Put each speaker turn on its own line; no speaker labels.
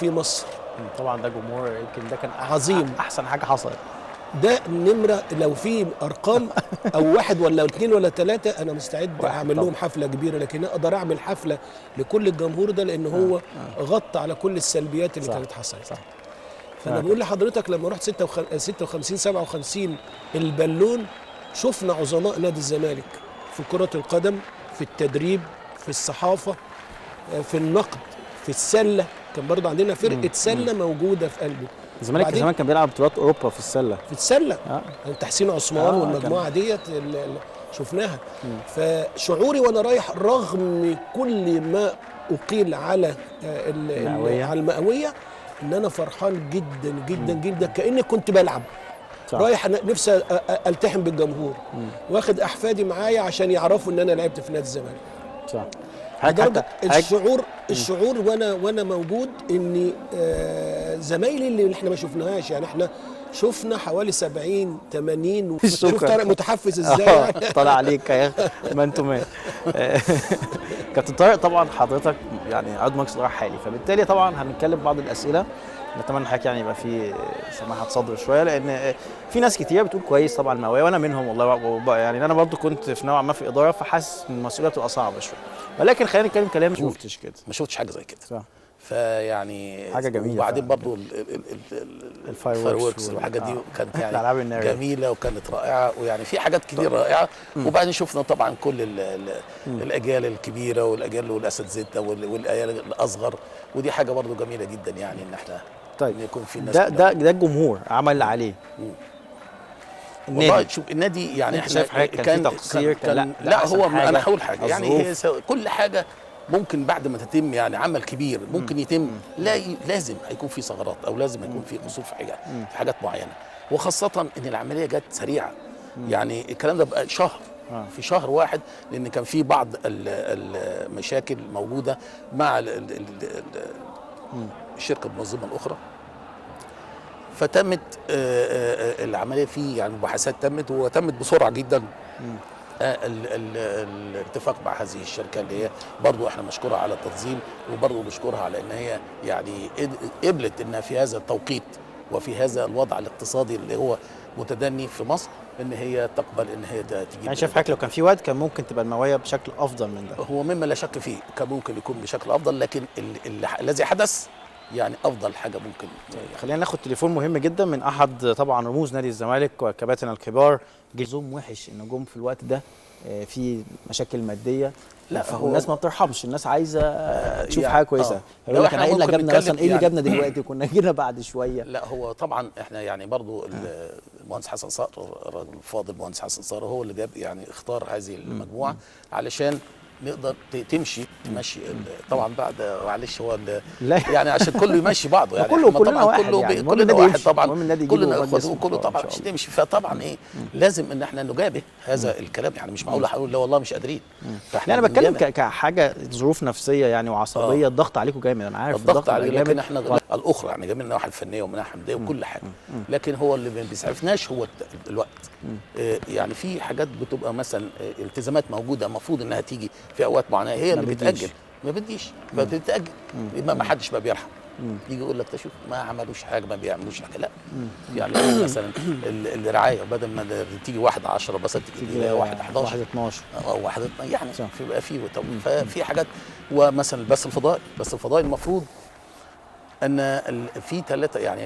في مصر.
طبعا ده جمهور يمكن ده كان
عظيم،
احسن حاجه حصلت.
ده نمره، لو في ارقام او واحد ولا اثنين ولا ثلاثه انا مستعد اعمل لهم حفله كبيره، لكن اقدر اعمل حفله لكل الجمهور ده لان هو غطى على كل السلبيات اللي كانت حصلت.
صح.
فانا بقول لحضرتك لما رحت 56 57 البالون، شفنا عظماء نادي الزمالك في كرة القدم، في التدريب، في الصحافة، في النقد، في السلة. كان برضه عندنا فرقة سلة موجودة في قلبه.
الزمالك زمان كان بيلعب بطولات اوروبا في السلة.
في السلة تحسين عثمان والمجموعة ديت شفناها. فشعوري وانا رايح رغم كل ما اقيل على المئوية ان انا فرحان جدا جدا جدا، كأني كنت بلعب. صح. رايح نفسي التحم بالجمهور، واخد احفادي معايا عشان يعرفوا ان انا لعبت في نادي الزمالك.
صح.
الشعور وانا موجود ان زمايلي اللي احنا ما شفناهاش، يعني احنا شفنا حوالي 70 80. شوف طارق متحفز ازاي يعني.
طالع عليك يا اخي، ما انتم مان. كابتن طارق، طبعا حضرتك يعني عضو مجلس اداره حالي، فبالتالي طبعا هنتكلم بعض الاسئله نتمنى حضرتك يعني يبقى في سماحه صدر شويه، لان في ناس كتير بتقول كويس طبعا المئويه وانا منهم والله. يعني انا برضو كنت في نوع ما في اداره، فحاسس ان المسؤوليه بتبقى صعبه شويه، ولكن خلينا نتكلم كلام.
ما شفتش حاجه زي كده.
صح.
فيعني
حاجه جميله.
وبعدين برضو الفايروركس والحاجات دي كانت يعني جميله وكانت رائعه، ويعني في حاجات كتير رائعه. وبعدين شفنا طبعا كل الاجيال الكبيره والاجيال والاساتذه والاجيال الاصغر، ودي حاجه برضو جميله جدا يعني ان احنا يكون في الناس
ده الجمهور عمل اللي عليه.
والله شوف النادي يعني احنا
شايف حاجه كان في تقصير
لا هو انا هقول حاجه يعني هي كل حاجه ممكن بعد ما تتم يعني عمل كبير ممكن يتم لازم هيكون في ثغرات او لازم هيكون في قصور في حاجات معينه، وخاصه ان العمليه جت سريعه. يعني الكلام ده بقى شهر في شهر واحد، لان كان في بعض المشاكل موجوده مع الشركه المنظمه الاخرى، فتمت العمليه فيه يعني مباحثات تمت وتمت بسرعه جدا. الاتفاق مع هذه الشركه اللي هي برضو احنا مشكورها على التنظيم، وبرضو مشكورها على ان هي يعني قبلت انها في هذا التوقيت وفي هذا الوضع الاقتصادي اللي هو متدني في مصر ان هي تقبل ان هي تجيب.
يعني شايف حضرتك لو كان في وقت كان ممكن تبقى المئويه بشكل افضل من ده؟
هو مما لا شك فيه كان ممكن يكون بشكل افضل، لكن الذي حدث يعني افضل حاجه ممكن.
خلينا ناخد تليفون مهم جدا من احد طبعا رموز نادي الزمالك وكباتن الكبار. جيزوم وحش النجوم في الوقت ده في مشاكل ماديه، لا هو الناس ما بترحمش، الناس عايزه تشوف حاجه كويسه. يقول لك احنا ايه اللي جابنا مثلا، ايه اللي جابنا دلوقتي وكنا جينا بعد شويه.
لا هو طبعا احنا يعني برضو المهندس حسن صقر الراجل الفاضل المهندس حسن صقر هو اللي جاب يعني اختار هذه المجموعه علشان نقدر تمشي طبعا بعد معلش هو يعني عشان كله يمشي بعضه يعني
كلنا
طبعا
واحد
كلنا واحد طبعا
كلنا
اخوه كله طبعا مش تمشي. فطبعا ايه لازم ان احنا نجابه هذا الكلام، يعني مش معقول هقول لا والله مش قادرين.
فاحنا انا بتكلم كحاجه ظروف نفسيه يعني وعصبيه. الضغط عليكم جامد، انا عارف
الضغط عليكم، لكن احنا الاخرى يعني جاي من الناحيه الفنيه ومن الناحيه الحمديه وكل حاجه، لكن هو اللي ما بيسعفناش هو الوقت. يعني في حاجات بتبقى مثلا التزامات موجوده المفروض انها تيجي في اوقات معينه هي اللي بتاجل، ما بتجيش فبتتاجل. ما حدش بقى بيرحم، يجي يقول لك تشوف ما عملوش حاجه ما بيعملوش حاجه. لا يعني مثلا الرعايه بدل ما تيجي 1 10 بس تيجي 1 11
1 12
او 1 يعني بيبقى ففي حاجات. ومثلا البث الفضائي المفروض ان في 3 يعني